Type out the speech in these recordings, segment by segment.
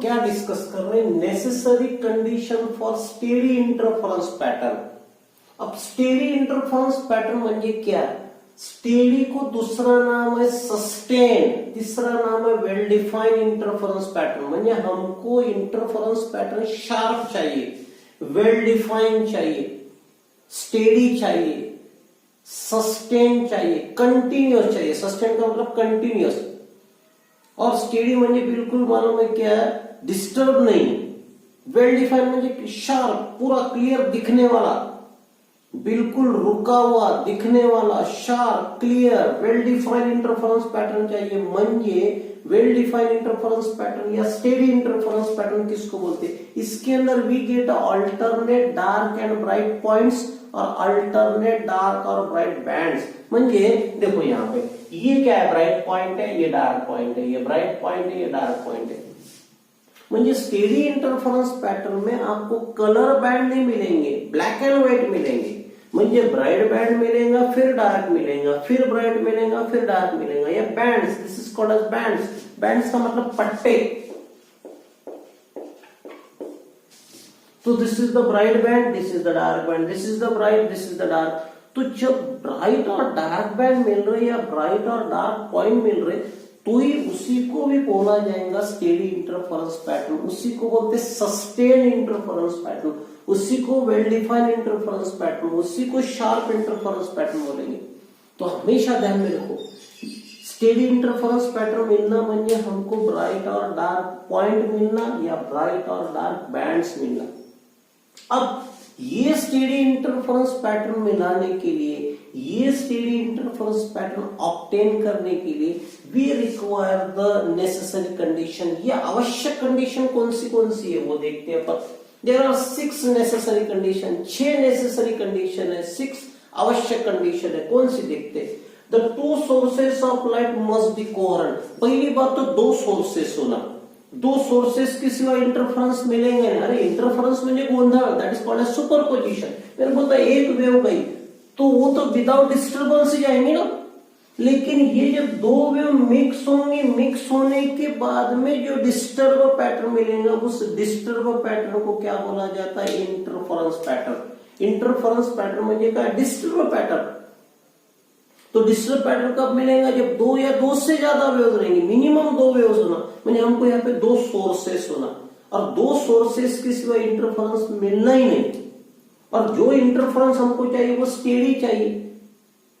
क्या डिस्कस कर रहे हैं, necessary condition for steady interference pattern. अब स्टेडी इंटरफरन्स पैटर्न म्हणजे क्या, स्टेडी को दूसरा नाम है सस्टेन, तीसरा नाम है वेल डिफाइंड इंटरफरन्स पैटर्न। म्हणजे हमको इंटरफरन्स पैटर्न शार्प चाहिए, वेल डिफाइंड चाहिए, स्टेडी चाहिए, सस्टेन चाहिए, कंटिन्यूअस चाहिए। सस्टेन का मतलब कंटिन्यूअस, और स्टेडी म्हणजे बिल्कुल मालूम है क्या है, डिस्टर्ब नहीं। वेल डिफाइंड म्हणजे शार्प, पूरा क्लियर दिखने वाला, बिल्कुल रुका हुआ दिखने वाला, sharp clear well defined interference pattern चाहिए। म्हणजे वेल डिफाइंड इंटरफरन्स पैटर्न या स्टेडी इंटरफरन्स पैटर्न किसको बोलते हैं, इसके अंदर we get alternate dark and bright points और अल्टरनेट डार्क और ब्राइट बैंड्स। म्हणजे देखो यहाँ पे ये क्या है, ब्राइट पॉइंट है, ये डार्क पॉइंट है, ये ब्राइट पॉइंट है, ये डार्क पॉइंट है। म्हणजे स्टेडी इंटरफरन्स पैटर्न में आपको कलर बैंड नहीं मिलेंगे, ब्लैक एंड व्हाइट मिलेंगे। म्हणजे ब्राइट बैंड मिलेगा, फिर डार्क मिलेगा, फिर ब्राइट मिलेगा, फिर डार्क मिलेगा। ये bands, this is called as bands. Bands का मतलब पट्टे। तो this is the bright band, this is the dark band, this is the bright, this is the dark. तो जब ब्राइट और डार्क बैंड मिल रहे या ब्राइट और डार्क पॉइंट मिल रहे, तो ही उसी को भी बोला जाएगा स्टेडी इंटरफरन्स पैटर्न। उसी को बोलते सस्टेन इंटरफरन्स पैटर्न, उसी को वेल डिफाइंड इंटरफरन्स पैटर्न, उसी को शार्प इंटरफरन्स पैटर्न बोलेंगे। तो हमेशा ध्यान में रखो, स्टेडी इंटरफरन्स पैटर्न मिलना म्हणजे हमको ब्राइट और डार्क पॉइंट मिलना या ब्राइट और डार्क बैंड्स मिलना। अब ये स्टेडी इंटरफरन्स पैटर्न मिलाने के लिए, ये स्टेडी इंटरफरन्स पैटर्न ऑब्टेन करने के लिए we require the necessary condition. ये आवश्यक कंडीशन कौन सी है वो देखते हैं अपन। There are 6 necessary condition, 6 necessary condition है, 6 आवश्यक कंडीशन है। कौन सी देखते हैं, the 2 sources of light must be coherent. पहली बात तो 2 सोर्सेस होना, 2 सोर्सेस के सिवा इंटरफरन्स मिलेंगे नहीं। अरे इंटरफरन्स म्हणजे गोंधळ, that is called as superposition. मैंने बोलता एक वेव गई तो वो तो विदाउट डिस्टर्बेंस ही जाएंगे ना, लेकिन ये जब 2 वेव मिक्स होंगे, मिक्स होने के बाद में जो डिस्टर्ब पैटर्न मिलेगा, उस डिस्टर्ब पैटर्न को क्या बोला जाता है, इंटरफरन्स पैटर्न। इंटरफरन्स पैटर्न म्हणजे काय, डिस्टर्ब पैटर्न। तो डिस्टर्ब पैटर्न कब मिलेगा, जब 2 या 2 से ज्यादा वेव्स रहेंगे, मिनिमम 2 वेव्स होना। म्हणजे हमको यहाँ पे 2 सोर्सेस होना, और 2 सोर्सेस के सिवा इंटरफरन्स मिलना ही नहीं। और जो इंटरफरन्स हमको चाहिए वो स्टेडी चाहिए,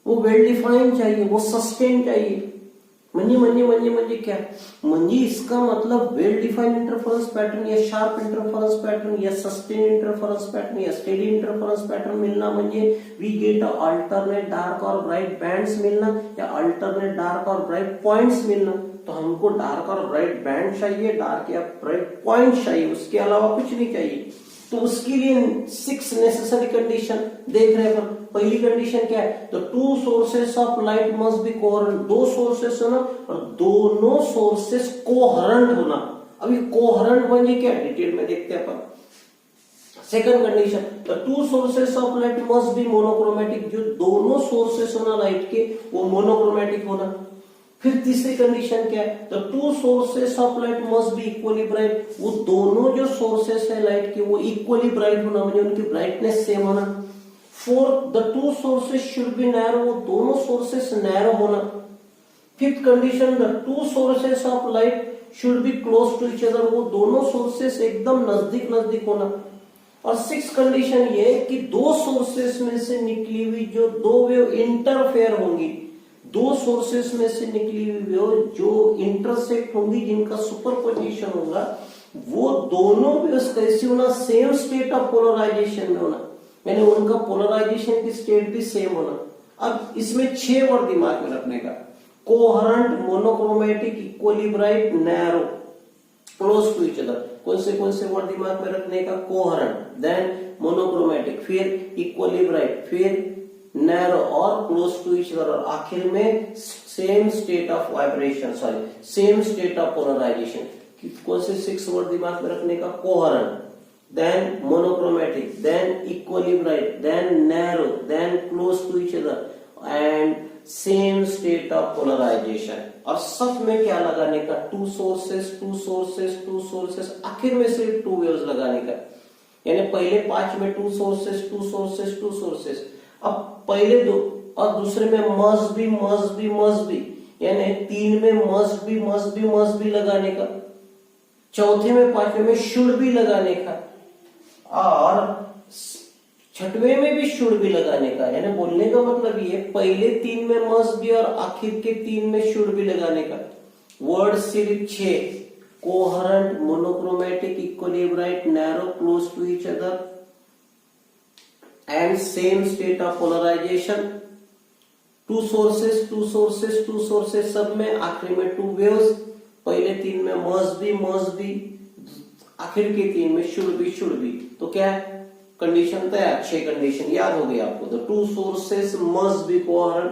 वो वेल डिफाइंड चाहिए, वो सस्टेन चाहिए। म्हणजे क्या, म्हणजे इसका मतलब वेल डिफाइंड इंटरफरन्स पैटर्न या शार्प इंटरफरन्स पैटर्न या सस्टेन इंटरफरन्स पैटर्न या स्टेडी इंटरफरन्स पैटर्न मिलना म्हणजे वी गेट अल्टरनेट डार्क और ब्राइट बैंड्स मिलना या अल्टरनेट डार्क और ब्राइट पॉइंट्स मिलना। तो हमको डार्क और ब्राइट बैंड चाहिए, डार्क या ब्राइट पॉइंट चाहिए, उसके अलावा कुछ नहीं चाहिए। तो उसके लिए 6 नेसेसरी कंडीशन देख रहे हैं। पहली कंडीशन क्या है, तो 2 sources of light must be coherent. 2 sources होना और दोनों सोर्सेस कोहेरेंट होना। अभी कोहेरेंट म्हणजे क्या, डिटेल में देखते हैं अपन। Second condition, the 2 sources of light must be monochromatic. जो दोनों सोर्सेस होना लाइट के वो मोनोक्रोमेटिक होना। फिर तीसरी कंडीशन क्या है, the 2 sources of light must be equally bright. वो दोनों जो सोर्सेस है लाइट के वो इक्वली ब्राइट होना, म्हणजे उनकी ब्राइटनेस सेम होना। Fourth, the 2 sources should be narrow. वो दोनों सोर्सेस नैरो होना। Fifth condition, the 2 sources of light should be close to each other. वो दोनों सोर्सेस एकदम नजदीक होना। और 6th कंडीशन ये कि 2 सोर्सेस में से निकली हुई जो 2 वेव इंटरफेयर होंगी, 2 सोर्सेस में से निकली हुई वेव जो इंटरसेक्ट होंगी, जिनका सुपरपोजिशन होगा, वो दोनों वेव्स कैसी होना, सेम स्टेट ऑफ पोलराइजेशन में होना। यानी उनका पोलराइजेशन की स्टेट भी सेम होना। अब इसमें 6 वर्ड दिमाग में रखने का, coherent, monochromatic, equally bright, narrow, close to each other. कौन से वर्ड दिमाग में रखने का, कोहेरेंट, देन मोनोक्रोमेटिक, फिर इक्वली ब्राइट, फिर नैरो और क्लोज टू ईच अदर, और आखिर में same state of vibration, same state of polarisation. कौन से 6 वर्ड दिमाग में रखने का, coherent, then monochromatic, then equally bright, then narrow, then close to each other, and same state of polarisation. और सब में क्या लगाने का, to sources to sources to sources, आखिर में सिर्फ टू वेव्स लगाने का। यानी पहले 5 में to sources to sources to sources, अब पहले दो और दूसरे में मस्ट बी, यानी 3 में मस्ट बी लगाने का, चौथे में 5वें में शुड भी लगाने का, और 6वें में भी शुड भी लगाने का। यानी बोलने का मतलब ये पहले 3 में मस्ट भी और आखिर के 3 में शुड भी लगाने का। वर्ड सिर्फ 6, coherent, monochromatic, equally bright, narrow, close to each other and same state of polarization, two sources, सब में आखिरी में टू वेव्स, पहले 3 में मस्ट बी, आखिर के 3 में शुड बी। तो क्या है कंडीशन तैयार, 6 कंडीशन याद हो गई आपको। The two sources must be coherent,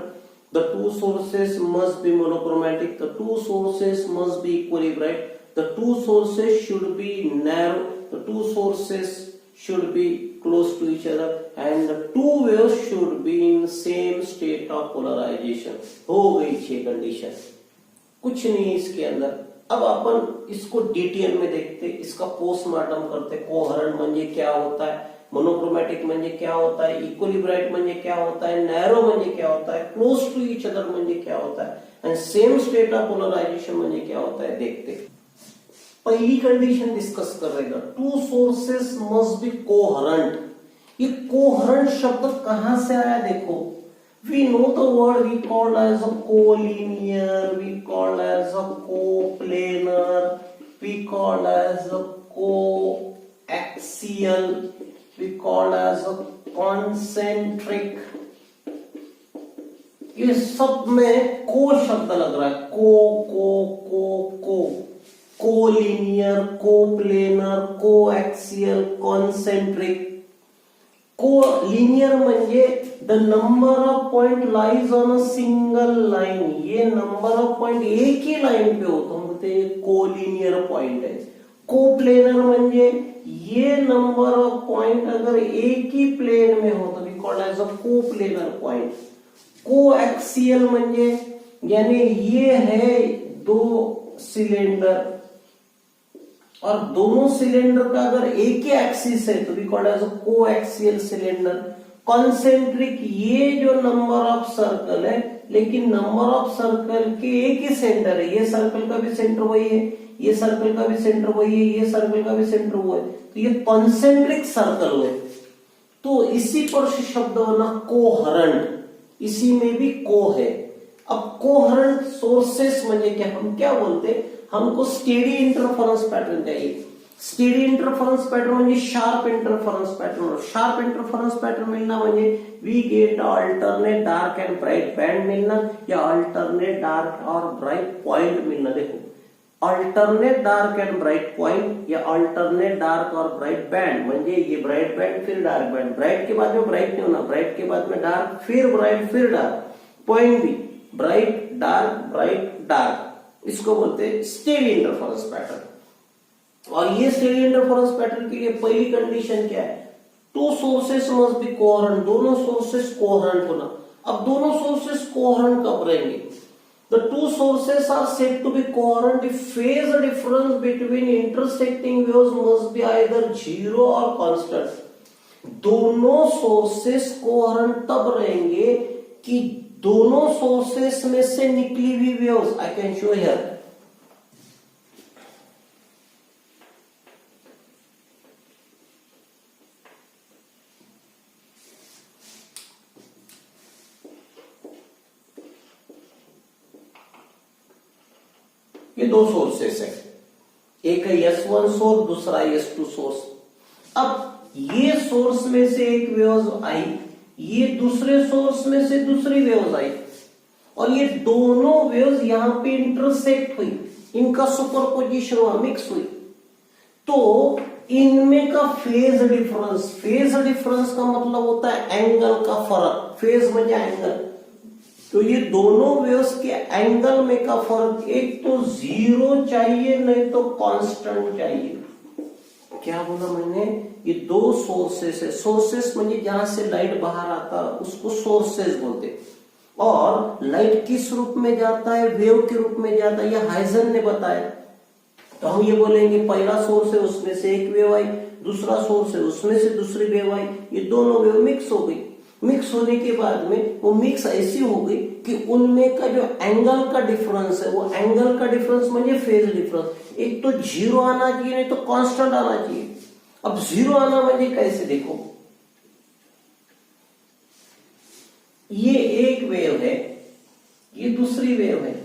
the two sources must be monochromatic, the two sources must be equally bright, the two sources should be narrow, the two sources should be close to each other and the two waves should be in same state of polarization। हो गई 6 condition, कुछ नहीं इसके अंदर। अब अपन इसको detail में देखते, इसका पोस्टमार्टम करते। कोहेरेंट म्हणजे क्या होता है, मोनोक्रोमॅटिक म्हणजे क्या होता है, इक्विलिब्राइट म्हणजे क्या होता है, नैरो म्हणजे क्या होता है, क्लोज टू ईच अदर म्हणजे क्या होता है and same state of polarisation म्हणजे क्या होता है देखते। पहली कंडीशन डिस्कस कर रहे हैं, two sources must be coherent. ये कोहेरेंट शब्द कहां से आया देखो, we know the word we called as a collinear, we called as a coplanar, we called as a coaxial, we called as a concentric. ये सब में को शब्द लग रहा है, co collinear, coplanar, coaxial, concentric. Collinear म्हणजे the number of point lies on a single line, ये नंबर ऑफ पॉइंट एक ही लाइन पे होतो म्हणजे कोलिनियर पॉइंट है। कोप्लेनर म्हणजे ये नंबर ऑफ पॉइंट अगर एक ही प्लेन में हो तो we called as a coplanar point. Coaxial म्हणजे यानी ये है 2 सिलेंडर और दोनों सिलेंडर का अगर एक ही एक्सिस है तो we called as a coaxial cylinder. Concentric ये जो नंबर ऑफ सर्कल है लेकिन नंबर ऑफ सर्कल के एक ही सेंटर है, ये सर्कल का भी सेंटर वही है, ये सर्कल का भी सेंटर वही है, ये सर्कल का भी सेंटर वो है, तो ये कॉन्सेंट्रिक सर्कल हुए। तो इसी पर से शब्द बना कोहेरेंट, इसी में भी को है। अब कोहेरेंट सोर्सेस म्हणजे क्या, हम क्या बोलते, हमको स्टेडी इंटरफेरेंस पैटर्न चाहिए। स्टेडी इंटरफेरेंस पैटर्न म्हणजे sharp interference pattern. Sharp interference pattern मिलना म्हणजे we get alternate dark and bright band मिलना या अल्टरनेट डार्क और ब्राइट पॉइंट मिलना। देखो alternate dark and bright point या अल्टरनेट डार्क और ब्राइट बैंड म्हणजे ये ब्राइट बैंड फिर डार्क बैंड, ब्राइट के बाद में ब्राइट नहीं होना, ब्राइट के बाद में डार्क फिर ब्राइट फिर डार्क, पॉइंट भी ब्राइट डार्क, इसको बोलते हैं स्टेडी इंटरफेरेंस पैटर्न। और ये स्टेडी इंटरफेरेंस पैटर्न के लिए पहली कंडीशन क्या है, to sources must be coherent, दोनों सोर्सेस कोहेरेंट होना। अब दोनों सोर्सेस कोहेरेंट कब रहेंगे, the two sources are said to be coherent if phase difference between intersecting waves must be either 0 or constant। दोनों सोर्सेस कोहेरेंट तब रहेंगे कि दोनों सोर्सेस में से निकली हुई waves, I can show here, ये 2 सोर्सेस है, एक है S1 सोर्स, दूसरा S2 सोर्स। अब ये सोर्स में से एक वेव्स आई, ये दूसरे सोर्स में से दूसरी वेव्स आई और ये दोनों वेव्स यहां पे इंटरसेक्ट हुई, इनका सुपरपोजिशन हुआ, मिक्स हुई, तो इनमें का फेज डिफरेंस का मतलब होता है एंगल का फर्क। फेज म्हणजे एंगल, तो ये दोनों वेव्स के एंगल में का फर्क, एक तो 0 चाहिए नहीं तो कांस्टेंट चाहिए। क्या बोला मैंने, ये 2 सोर्सेस है। सोर्सेस म्हणजे जहां से लाइट बाहर आता उसको सोर्सेस बोलते। और लाइट किस रूप में जाता है, वेव के रूप में जाता है, यह हाइजन ने बताया। तो हम ये बोलेंगे पहला सोर्स है उसमें से एक वेव आई, दूसरा सोर्स है उसमें से दूसरी वेव आई, ये दोनों वेव मिक्स हो गई। मिक्स होने के बाद में वो मिक्स ऐसी हो गई कि उनमें का जो एंगल का डिफरेंस है, वो एंगल का डिफरेंस म्हणजे फेज डिफरेंस, एक तो जीरो आना चाहिए नहीं तो कांस्टेंट आना चाहिए। अब जीरो आना म्हणजे कैसे, देखो ये एक वेव है, ये दूसरी वेव है।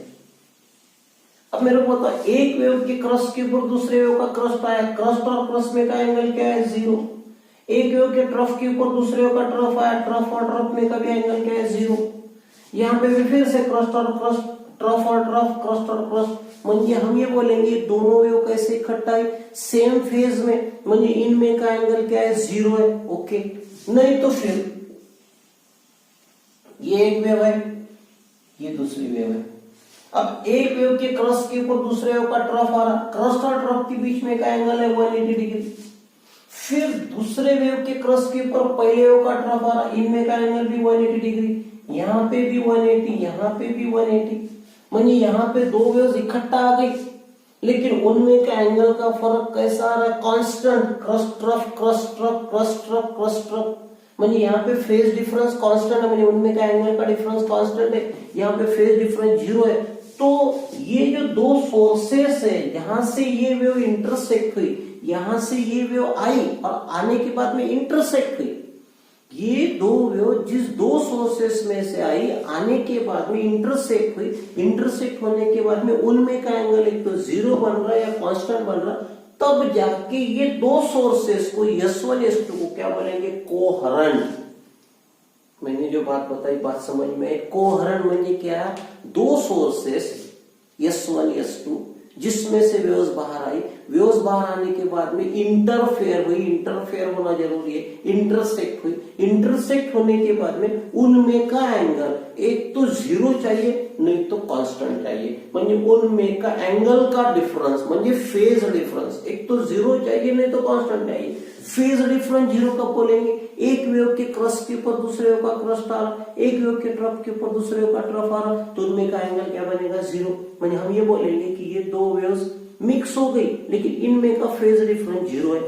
अब मेरे को पता एक वेव के क्रस्ट के ऊपर दूसरे वेव का क्रस्ट आया, क्रस्ट और क्रस्ट में का एंगल क्या है, जीरो। एक वेव के ट्रफ के ऊपर दूसरे वेव का ट्रफ आया, ट्रफ और ट्रफ में का भी एंगल क्या है, जीरो। यहाँ पे भी फिर से क्रस्ट और क्रस्ट, ट्रफ और ट्रफ, क्रस्ट और क्रस्ट, म्हणजे हम ये बोलेंगे दोनों वेव कैसे इकट्ठा है, सेम फेज में, म्हणजे इनमें का एंगल क्या है, जीरो है। ओके, नहीं तो फिर ये एक वेव है, ये दूसरी वेव है। अब एक वेव के क्रस्ट के ऊपर दूसरे वेव का ट्रफ आ रहा, क्रस्ट और ट्रफ के बीच में का एंगल है 180 डिग्री। फिर दूसरे वेव के क्रस्ट के ऊपर पहले वेव का ट्रफ आ रहा, इनमें का एंगल भी 180 डिग्री, यहाँ पे भी 180, यहाँ पे भी 180, मानी यहाँ पे दो वेव्स इकट्ठा आ गई, लेकिन उनमें का एंगल का फर्क कैसा आ रहा है, constant, crust trough, crust trough, crust trough, crust trough, मानी यहाँ पे फेज डिफरेंस कांस्टेंट है, मानी उनमें का एंगल का डिफरेंस कांस्टेंट है, यहाँ पे फेज डिफरेंस जीरो है। तो ये जो दो सोर्सेस है, जहां से ये वेव इंटरसेक्ट हुई, यहां से ये वेव आई और आने के बाद में इंटरसेक्ट हुई, ये दो वेव जिस दो सोर्सेस में से आई, आने के बाद में इंटरसेक्ट हुई, इंटरसेक्ट होने के बाद में उनमें का एंगल एक तो जीरो बन रहा है या कांस्टेंट बन रहा, तब जाके ये दो सोर्सेस को S1 S2 को क्या बोलेंगे, कोहेरेंट। मैंने जो बात बताई बात समझ में, कोहेरेंट म्हणजे क्या, दो सोर्सेस S1 S2 जिसमें से वेव्स बाहर आई, वेव्स बाहर आने के बाद में इंटरफेयर हुई, इंटरफेयर होना जरूरी है, इंटरसेक्ट हुई, इंटरसेक्ट होने के बाद में उनमें का एंगल एक तो जीरो चाहिए नहीं तो कांस्टेंट चाहिए, म्हणजे उनमें का एंगल का डिफरेंस म्हणजे फेज डिफरेंस, एक तो जीरो चाहिए नहीं तो कांस्टेंट चाहिए। फेज डिफरेंस जीरो कब बोलेंगे, एक वेव के क्रस्ट के ऊपर दूसरे वेव का क्रस्ट आ रहा, एक वेव के ट्रफ के ऊपर दूसरे वेव का ट्रफ आ रहा, तो उनमें का एंगल क्या बनेगा, जीरो। म्हणजे हम ये बोलेंगे कि ये दो वेव्स मिक्स हो गई लेकिन इनमें का फेज डिफरेंस जीरो है।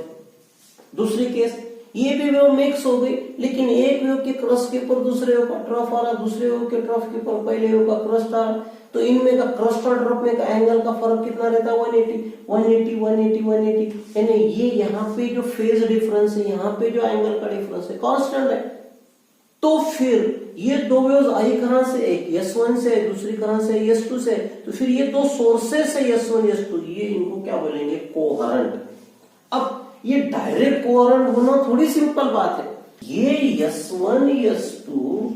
दूसरी केस, ये भी वेव मिक्स हो गई लेकिन एक वेव के क्रस्ट के ऊपर दूसरे वेव का ट्रफ आ रहा, दूसरे वेव के ट्रफ के ऊपर पहले वेव का क्रस्ट आ रहा, तो इनमें का क्रस्ट और ट्रफ में का एंगल का फर्क कितना रहता है, 180, 180, 180, 180, यानी ये यहाँ पे जो फेज डिफरेंस है, यहाँ पे जो एंगल का डिफरेंस है कांस्टेंट है। तो फिर ये दो वेव्स आई कहां से, एक S1 से, दूसरी कहां से, S2 से, तो फिर ये दो सोर्सेस है S1 S2, ये इनको क्या बोलेंगे, कोहेरेंट। अब ये डायरेक्ट कोहेरेंट होना थोड़ी सिंपल बात है, ये S1 S2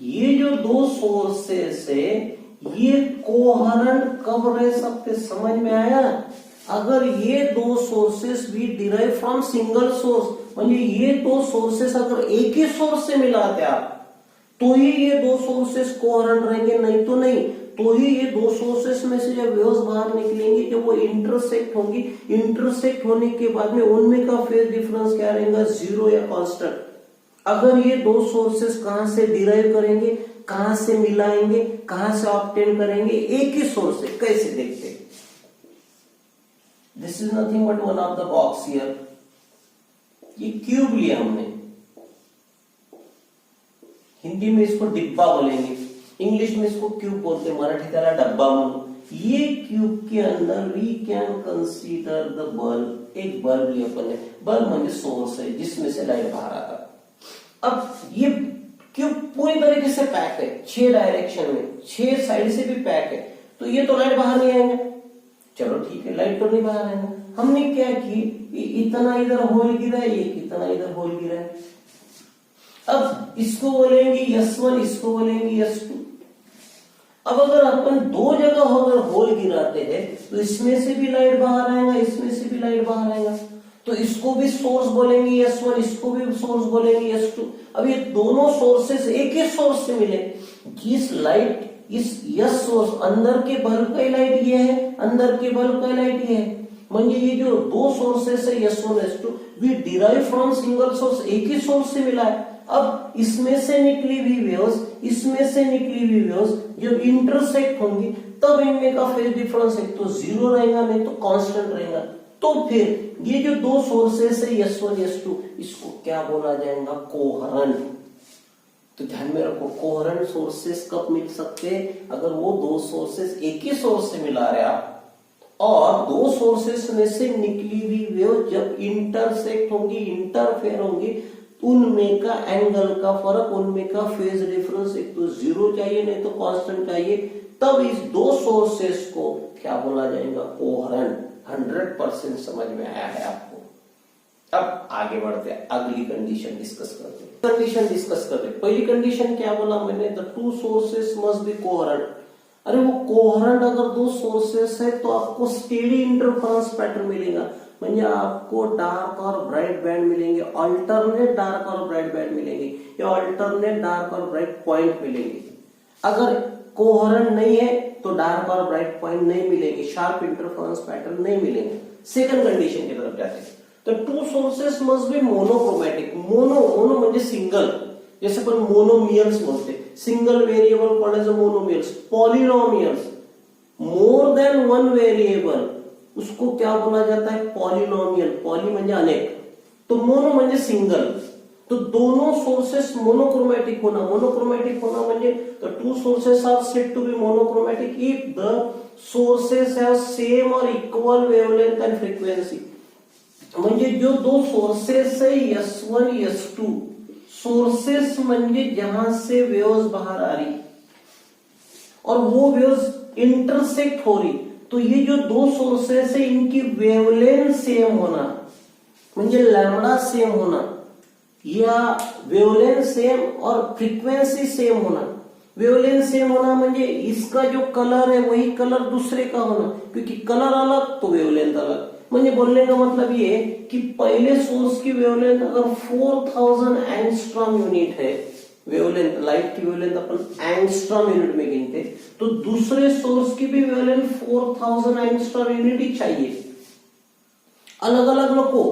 ये जो दो सोर्सेस है ये कोहेरेंट कब रह सकते, समझ में आया। अगर ये दो सोर्सेस भी डिराइव फ्रॉम सिंगल सोर्स, म्हणजे ये दो सोर्सेस अगर एक ही सोर्स से मिलाते आप तो ही ये दो सोर्सेस कोहेरेंट रहेंगे, नहीं तो नहीं। तो ही ये दो सोर्सेस में से जब वेव्स बाहर निकलेंगी जब वो इंटरसेक्ट होंगी, इंटरसेक्ट होने के बाद में उनमें का फेज डिफरेंस क्या रहेगा, जीरो या कांस्टेंट। अगर ये दो सोर्सेस कहां से डिराइव करेंगे, कहां से मिलाएंगे, कहां से ऑब्टेन करेंगे, एक ही सोर्स है, कैसे देखते हैं। This is nothing but one of the box here, ये क्यूब लिया हमने, हिंदी में इसको डिब्बा बोलेंगे, इंग्लिश में इसको क्यूब बोलते हैं, मराठी त्याला डब्बा म्हणून। ये क्यूब के अंदर we can consider the bulb, एक बल्ब लिया अपन ने, बल्ब म्हणजे सोर्स है जिसमें से लाइट बाहर आता है। अब ये क्यूब पूरी तरीके से पैक है, 6 डायरेक्शन में, 6 साइड से भी पैक है, तो ये तो लाइट बाहर नहीं आएंगे, चलो ठीक है, लाइट तो नहीं बाहर आएंगे। हमने क्या की, इतना इधर होल गिरा है, एक इतना इधर होल गिरा है। अब इसको बोलेंगे S1, इसको बोलेंगे S2। अब अगर अपन दो जगह अगर होल गिराते हैं तो इसमें से भी लाइट बाहर आएगा, इसमें से भी लाइट बाहर आएगा, तो इसको भी सोर्स बोलेंगे S1, इसको भी सोर्स बोलेंगे S2। अब ये दोनों सोर्सेस एक ही सोर्स से मिले, जिस लाइट इस S सोर्स अंदर के बल्ब का लाइट ये है, अंदर के बल्ब का लाइट ये है, म्हणजे ये जो दो सोर्सेस है S1 S2 we derive from single source, एक ही सोर्स से मिला है, अब इसमें से निकली हुई वेव्स, इसमें से निकली हुई वेव्स जब इंटरसेक्ट होंगी तब इनमें का फेज डिफरेंस एक तो जीरो रहेगा नहीं तो कांस्टेंट रहेगा। तो फिर ये जो दो सोर्सेस है S1 S2 इसको क्या बोला जाएगा? कोहेरेंट। तो ध्यान में रखो, कोहेरेंट सोर्सेस कब मिल सकते हैं? अगर वो दो सोर्सेस एक ही सोर्स से मिला रहे आप और दो सोर्सेस में से निकली हुई वेव जब इंटरसेक्ट होंगी, इंटरफेयर होंगी, उनमें का एंगल का फर्क, उनमें का फेज डिफरेंस एक तो जीरो चाहिए नहीं तो कांस्टेंट चाहिए, तब इस दो सोर्सेस को क्या बोला जाएगा? कोहेरेंट। 100% समझ में आया है आपको? अब आगे बढ़ते हैं, अगली कंडीशन डिस्कस करते हैं। कंडीशन डिस्कस करते हैं। पहली कंडीशन क्या बोला मैंने? The two sources must be coherent. अरे वो कोहेरेंट अगर दो सोर्सेस है तो आपको स्टेडी इंटरफेरेंस पैटर्न मिलेगा, म्हणजे आपको डार्क और ब्राइट बैंड मिलेंगे, अल्टरनेट डार्क और ब्राइट बैंड मिलेंगे या अल्टरनेट डार्क और ब्राइट पॉइंट मिलेंगे। अगर कोहेरेंट नहीं है तो डार्क और ब्राइट पॉइंट नहीं मिलेंगे, शार्प इंटरफेरेंस पैटर्न नहीं मिलेंगे। सेकंड कंडीशन की तरफ जाते हैं। तो two sources must be monochromatic. Mono म्हणजे सिंगल, जैसे अपन मोनोमियल्स बोलते, single variable called as monomials. Polynomials, more than one variable, उसको क्या बोला जाता है? पॉलिनोमियल। पॉली म्हणजे अनेक, तो मोनो म्हणजे सिंगल। तो दोनों सोर्सेस मोनोक्रोमैटिक होना, मोनोक्रोमैटिक होना म्हणजे the two sources are said to be monochromatic if the sources have same or equal wavelength and frequency। म्हणजे जो दो सोर्सेस है S1 S2, सोर्सेस म्हणजे जहां से वेव्स बाहर आ रही और वो वेव्स इंटरसेक्ट हो रही, तो ये जो दो सोर्सेस है इनकी वेवलेंथ सेम होना, म्हणजे लैम्बडा सेम होना या वेवलेंथ सेम और फ्रीक्वेंसी सेम होना। वेवलेंथ सेम होना म्हणजे इसका जो कलर है वही कलर दूसरे का होना, क्योंकि कलर अलग तो वेवलेंथ अलग। म्हणजे बोलने का मतलब ये कि पहले सोर्स की वेवलेंथ अगर 4000 एंगस्ट्रॉम यूनिट है, वेवलेंथ लाइट की वेवलेंथ अपन एंगस्ट्रॉम यूनिट में गिनते, तो दूसरे सोर्स की भी वेवलेंथ 4000 एंगस्ट्रॉम यूनिट ही चाहिए। अलग अलग रखो,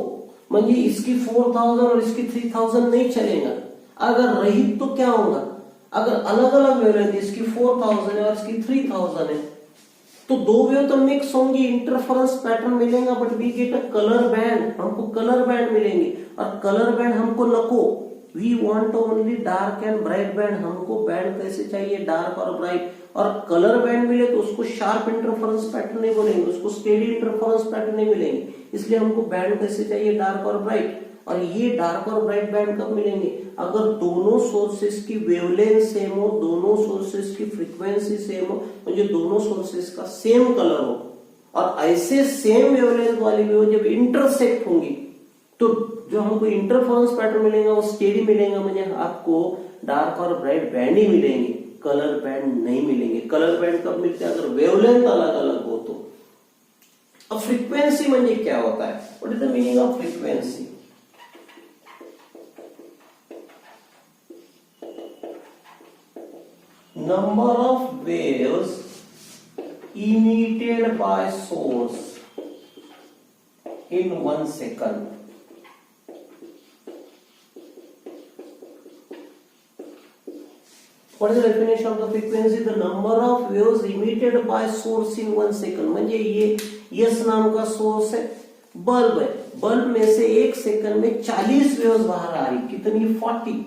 म्हणजे इसकी 4000 और इसकी 3000 नहीं चलेगा। अगर रही तो क्या होगा? अगर अलग अलग वेवलेंथ, इसकी 4000 है और इसकी 3000 है, तो दो वेव तो मिक्स होंगी, इंटरफेरेंस पैटर्न मिलेगा, but we get a colour band, हमको कलर बैंड मिलेंगे। और कलर बैंड हमको नको, we want only dark and bright band. हमको बैंड कैसे चाहिए? डार्क और ब्राइट। और कलर बैंड मिले तो उसको शार्प इंटरफेरेंस पैटर्न नहीं बोलेंगे, उसको स्टेडी इंटरफेरेंस पैटर्न नहीं मिलेंगे, इसलिए हमको बैंड कैसे चाहिए? डार्क और ब्राइट। और ये डार्क और ब्राइट बैंड कब मिलेंगे? अगर दोनों सोर्सेस की वेवलेंथ सेम हो, दोनों सोर्सेस की फ्रीक्वेंसी सेम हो, म्हणजे दोनों सोर्सेस का सेम कलर हो। और ऐसे सेम वेवलेंथ वाली वेव जब इंटरसेक्ट होंगी तो जो हमको इंटरफेरेंस पैटर्न मिलेगा वो स्टेडी मिलेगा, म्हणजे आपको डार्क और ब्राइट बैंड ही मिलेंगे, कलर बैंड नहीं मिलेंगे। कलर बैंड कब मिलते हैं? अगर वेवलेंथ अलग अलग हो तो। अब फ्रीक्वेंसी म्हणजे क्या होता है? What is the meaning of frequency? number of waves emitted by source in 1 second। What is the definition of the frequency? The number of waves emitted by source in 1 second। म्हणजे ये S नाम का source है, bulb है, bulb में से 1 second में 40 waves बाहर आ रही। कितनी? 40।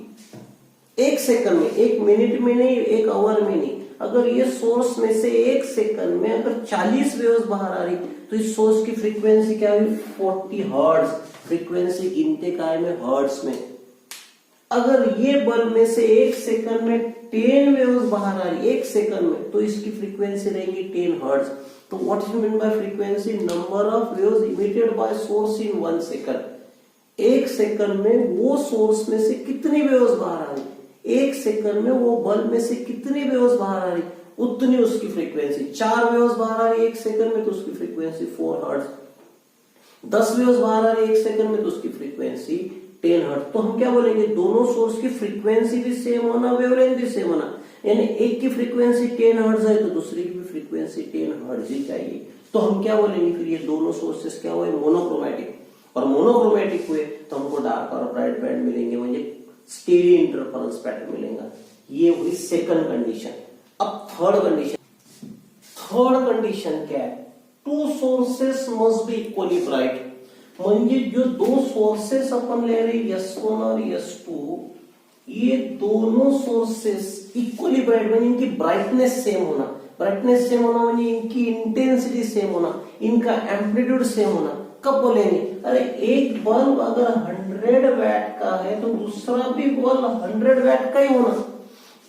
1 सेकंड में, 1 मिनट में नहीं, 1 आवर में नहीं। अगर ये सोर्स में से 1 सेकंड में अगर 40 वेव्स बाहर आ रही तो इस सोर्स की फ्रीक्वेंसी क्या हुई? 40 हर्ट्ज। फ्रीक्वेंसी गिनते का है में हर्ट्ज में। अगर ये बल्ब में से 1 सेकंड में 10 वेव्स बाहर आ रही 1 सेकंड में, तो इसकी फ्रीक्वेंसी रहेगी 10 हर्ट्ज। तो what is mean by frequency? Number of waves emitted by source in 1 second. 1 second में वो सोर्स में से कितनी वेव्स बाहर आ रही, 1 सेकंड में वो बल्ब में से कितनी वेव्स बाहर आ रही, उतनी उसकी फ्रीक्वेंसी। 4 वेव्स बाहर आ रही 1 सेकंड में तो उसकी फ्रीक्वेंसी 4 हर्ट्ज। 10 वेव्स बाहर आ रही 1 सेकंड में तो उसकी फ्रीक्वेंसी 10 हर्ट्ज। तो हम क्या बोलेंगे? दोनों सोर्स की फ्रीक्वेंसी भी सेम होना, वेवलेंथ भी सेम होना। यानी एक की फ्रीक्वेंसी 10 हर्ट्ज है तो दूसरी की भी फ्रीक्वेंसी 10 हर्ट्ज ही चाहिए। तो हम क्या बोलेंगे फिर? ये दोनों सोर्सेस क्या हुए? मोनोक्रोमैटिक। और मोनोक्रोमैटिक हुए तो हमको डार्क और ब्राइट बैंड मिलेंगे, म्हणजे स्टेडी इंटरफेरेंस पैटर्न मिलेगा। ये हुई सेकंड कंडीशन। अब थर्ड कंडीशन क्या है? To sources must be equally bright. म्हणजे जो दो सोर्सेस अपन ले रहे S1 और S2, ये दोनों सोर्सेस इक्वली ब्राइट म्हणजे इनकी ब्राइटनेस सेम होना। ब्राइटनेस सेम होना म्हणजे इनकी इंटेंसिटी सेम होना, इनका एम्पलीट्यूड सेम होना। कब बोलेंगे? अरे एक बल्ब अगर 100 वैट का है तो दूसरा भी बल्ब 100 वैट का ही होना।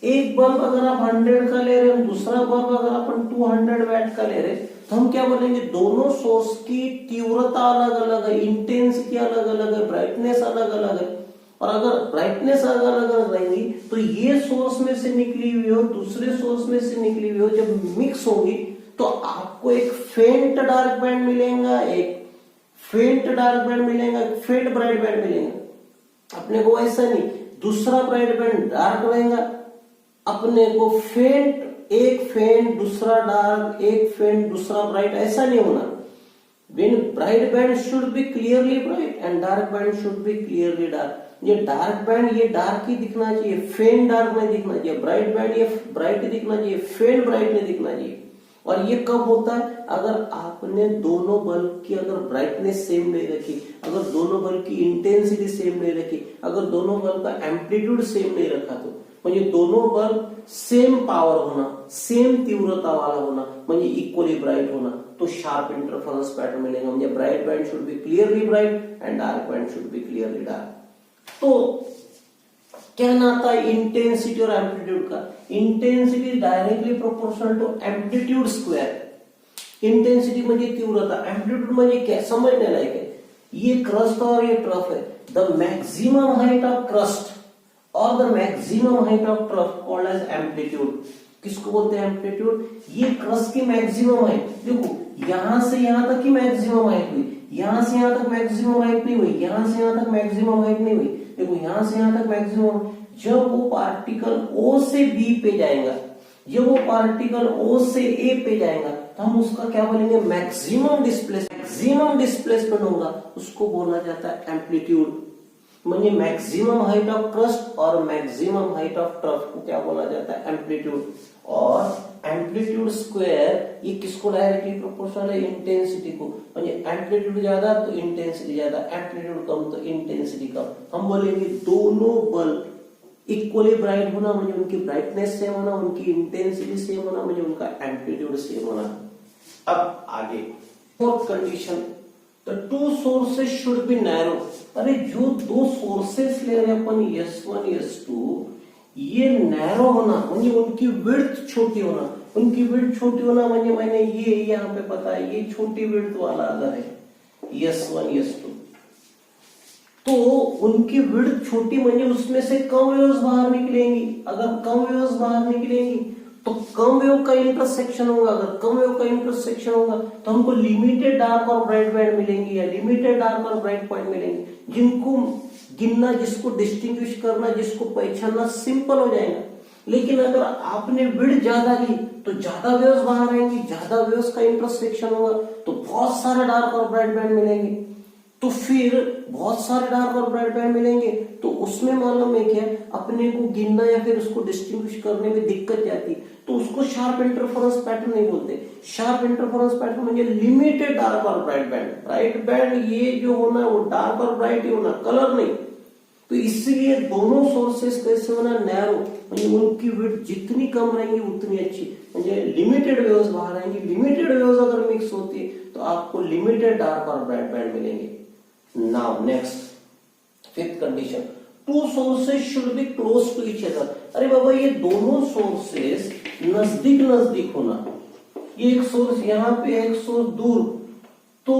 एक बल्ब अगर आप 100 का ले रहे हैं, दूसरा बल्ब अगर अपन 200 वैट का ले रहे हैं, तो हम क्या बोलेंगे? दोनों सोर्स की तीव्रता अलग अलग है, इंटेंसिटी अलग अलग है, ब्राइटनेस अलग अलग है। और अगर ब्राइटनेस अलग अलग रहेंगी तो ये सोर्स में से निकली हुई हो, दूसरे सोर्स में से निकली हुई हो, जब मिक्स होगी तो आपको एक फेंट डार्क बैंड मिलेगा, एक फेंट डार्क बैंड मिलेगा, एक फेंट ब्राइट बैंड मिलेगा। अपने को ऐसा नहीं, दूसरा ब्राइट बैंड डार्क रहेगा, अपने को फेंट, एक फेंट दूसरा डार्क, एक फेंट दूसरा ब्राइट, ऐसा नहीं होना। When bright band should be clearly bright and dark band should be clearly dark. ये डार्क बैंड ये डार्क ही दिखना चाहिए, फेंट डार्क नहीं दिखना चाहिए। ब्राइट बैंड ये ब्राइट ही दिखना चाहिए, फेंट ब्राइट नहीं दिखना चाहिए। और ये कब होता है? अगर आपने दोनों बल्ब की अगर ब्राइटनेस सेम नहीं रखी, अगर दोनों बल्ब की इंटेंसिटी सेम नहीं रखी, अगर दोनों बल्ब का एम्पलीट्यूड सेम नहीं रखा, तो म्हणजे दोनों बल्ब सेम पावर होना, सेम तीव्रता वाला होना, म्हणजे इक्वली ब्राइट होना, तो शार्प इंटरफेरेंस पैटर्न मिलेगा। म्हणजे bright band should be clearly bright and dark band should be clearly dark. तो क्या नाता है इंटेंसिटी और एम्पलीट्यूड का? Intensity directly proportional to amplitude square. Intensity म्हणजे तीव्रता, एम्पलीट्यूड म्हणजे क्या? समझने लायक है। ये क्रस्ट और ये ट्रफ है। The maximum height of crest और the maximum height of trough called as amplitude. किसको बोलते हैं एम्पलीट्यूड? ये क्रस्ट की मैक्सिमम हाइट, देखो यहां से यहां तक की मैक्सिमम हाइट हुई, यहां से यहां तक मैक्सिमम हाइट नहीं हुई, यहां से यहां तक मैक्सिमम हाइट नहीं हुई, देखो यहां से यहां तक मैक्सिमम। जब वो पार्टिकल O से B पे जाएगा, जब वो पार्टिकल O से A पे जाएगा, तो हम उसका क्या बोलेंगे? मैक्सिमम डिस्प्लेसमेंट होगा, उसको बोला जाता है एम्पलीट्यूड। म्हणजे मैक्सिमम हाइट ऑफ क्रस्ट और मैक्सिमम हाइट ऑफ ट्रफ को क्या बोला जाता है? एम्पलीट्यूड। और एम्पलीट्यूड स्क्वायर ये किसको डायरेक्टली प्रोपोर्शनल है? इंटेंसिटी को। म्हणजे एम्पलीट्यूड ज्यादा तो इंटेंसिटी ज्यादा, एम्पलीट्यूड कम तो इंटेंसिटी कम। हम बोलेंगे दोनों बल्ब इक्वली ब्राइट होना म्हणजे उनकी ब्राइटनेस सेम होना, उनकी इंटेंसिटी सेम होना म्हणजे उनका एम्पलीट्यूड सेम होना। अब आगे fourth condition, the two sources should be narrow. अरे जो दो सोर्सेस ले रहे अपन S1 S2, ये नैरो होना म्हणजे उनकी विड्थ छोटी होना। उनकी विड्थ छोटी होना म्हणजे मैंने ये यहाँ पे पता है, ये छोटी विड्थ वाला अगर है S1 S2, तो उनकी विड्थ छोटी म्हणजे उसमें से कम वेव्स बाहर निकलेंगी। अगर कम वेव्स बाहर निकलेंगी तो कम वेव का इंटरसेक्शन होगा। अगर कम वेव का इंटरसेक्शन होगा तो हमको लिमिटेड डार्क और ब्राइट बैंड मिलेंगे, या लिमिटेड डार्क और ब्राइट पॉइंट मिलेंगे, जिनको गिनना, जिसको डिस्टिंग्विश करना, जिसको पहचानना सिंपल हो जाएगा। लेकिन अगर आपने विड्थ ज्यादा ली तो ज्यादा वेव्स बाहर आएंगी, ज्यादा वेव्स का इंटरसेक्शन होगा, तो बहुत सारे डार्क और ब्राइट बैंड मिलेंगे। तो फिर बहुत सारे डार्क और ब्राइट बैंड मिलेंगे तो उसमें मालूम है क्या, अपने को गिनना या फिर उसको डिस्टिंग्विश करने में दिक्कत जाती, तो उसको शार्प इंटरफेरेंस पैटर्न नहीं बोलते। शार्प इंटरफेरेंस पैटर्न म्हणजे लिमिटेड डार्क और ब्राइट बैंड। ब्राइट बैंड ये जो होना वो डार्क और ब्राइट ही होना, कलर नहीं। तो इसलिए दोनों सोर्सेस कैसे होना? नैरो, म्हणजे उनकी विड्थ जितनी कम रहेंगी उतनी अच्छी, म्हणजे लिमिटेड वेव्स बाहर आएंगी। लिमिटेड वेव्स अगर मिक्स होती है तो आपको लिमिटेड डार्क और ब्राइट बैंड मिलेंगे। Now next fifth condition, two sources should be close to each other. अरे बाबा ये दोनों सोर्सेस नजदीक नजदीक होना। ये एक सोर्स यहाँ पे, एक सोर्स दूर, तो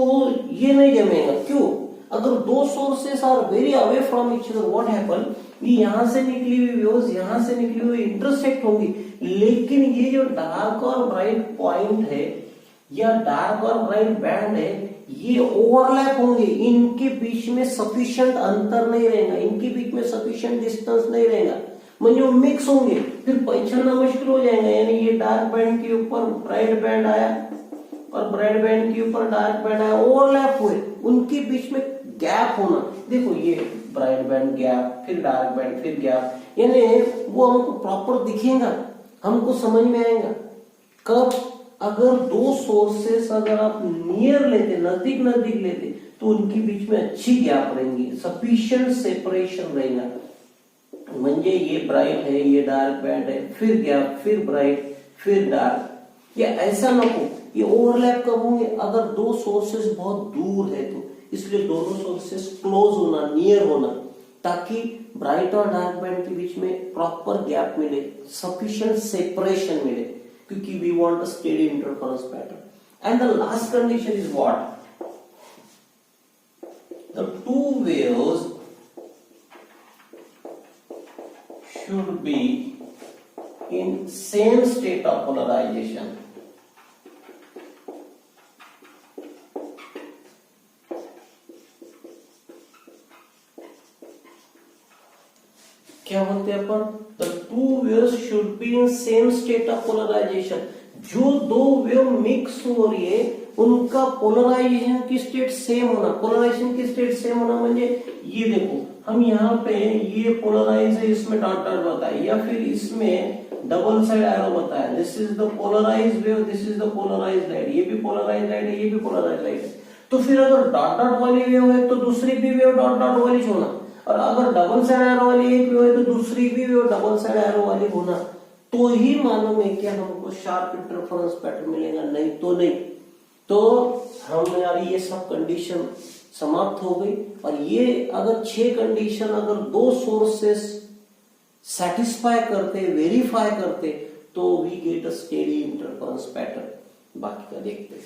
ये नहीं जमेगा। क्यों? अगर दो sources are very away from each other, what happen, ये यहां से निकली हुई वेव्स यहां से निकली हुई इंटरसेक्ट होंगी, लेकिन ये जो डार्क और ब्राइट पॉइंट है या डार्क और ब्राइट बैंड है, ये ओवरलैप होंगे। इनके बीच में सफिशिएंट अंतर नहीं रहेगा, इनके बीच में सफिशिएंट डिस्टेंस नहीं रहेगा, म्हणजे वो मिक्स होंगे, फिर पहचानना मुश्किल हो जाएगा। यानी ये डार्क बैंड के ऊपर ब्राइट बैंड आया, और ब्राइट बैंड के ऊपर डार्क बैंड आया, ओवरलैप हुए, उनके बीच में गैप होना। देखो ये ब्राइट बैंड गैप, फिर डार्क बैंड, फिर गैप, यानी वो हमको प्रॉपर दिखेगा, हमको समझ में आएगा कब, अगर दो सोर्सेस अगर आप नियर लेते, नजदीक नजदीक लेते, तो उनके बीच में अच्छी गैप रहेंगी, सफिशिएंट सेपरेशन रहेगा। म्हणजे ये ब्राइट है, ये डार्क बैंड है, फिर गैप, फिर ब्राइट, फिर डार्क। या ऐसा ना हो, ये ओवरलैप कब होंगे, अगर दो सोर्सेस बहुत दूर है तो, इसलिए दोनों सोर्सेस क्लोज होना, नियर होना, ताकि ब्राइट और डार्क बैंड के बीच में प्रॉपर गैप मिले, सफिशिएंट सेपरेशन मिले, क्योंकि we want a steady interference pattern. And the last condition is what, the two waves should be in same state of polarization. क्या बोलते हैं अपन, the two waves should be in same state of polarization. जो दो wave mix हो रही है उनका पोलराइजेशन की स्टेट सेम होना। पोलराइजेशन की स्टेट सेम होना म्हणजे ये देखो, हम यहाँ पे ये पोलराइज है, इसमें डॉट डॉट बताया, या फिर इसमें डबल साइड एरो बताया, this is the polarise wave, this is the polarise light, ये भी पोलराइज लाइट है, ये भी पोलराइज लाइट है। तो फिर अगर डॉट डॉट वाली वेव है तो दूसरी भी वेव डॉट डॉट वाली होना, और अगर डबल साइड एरो वाली एक वेव है तो दूसरी भी वेव डबल साइड एरो वाली होना, तो ही मालूम है कि हमको शार्प इंटरफेरेंस पैटर्न मिलेगा, नहीं तो नहीं। तो हमारी ये सब कंडीशन समाप्त हो गई, और ये अगर 6 कंडीशन अगर दो सोर्सेस सेटिस्फाई करते, वेरीफाई करते, तो we get a steady interference pattern. बाकी का देखते हैं।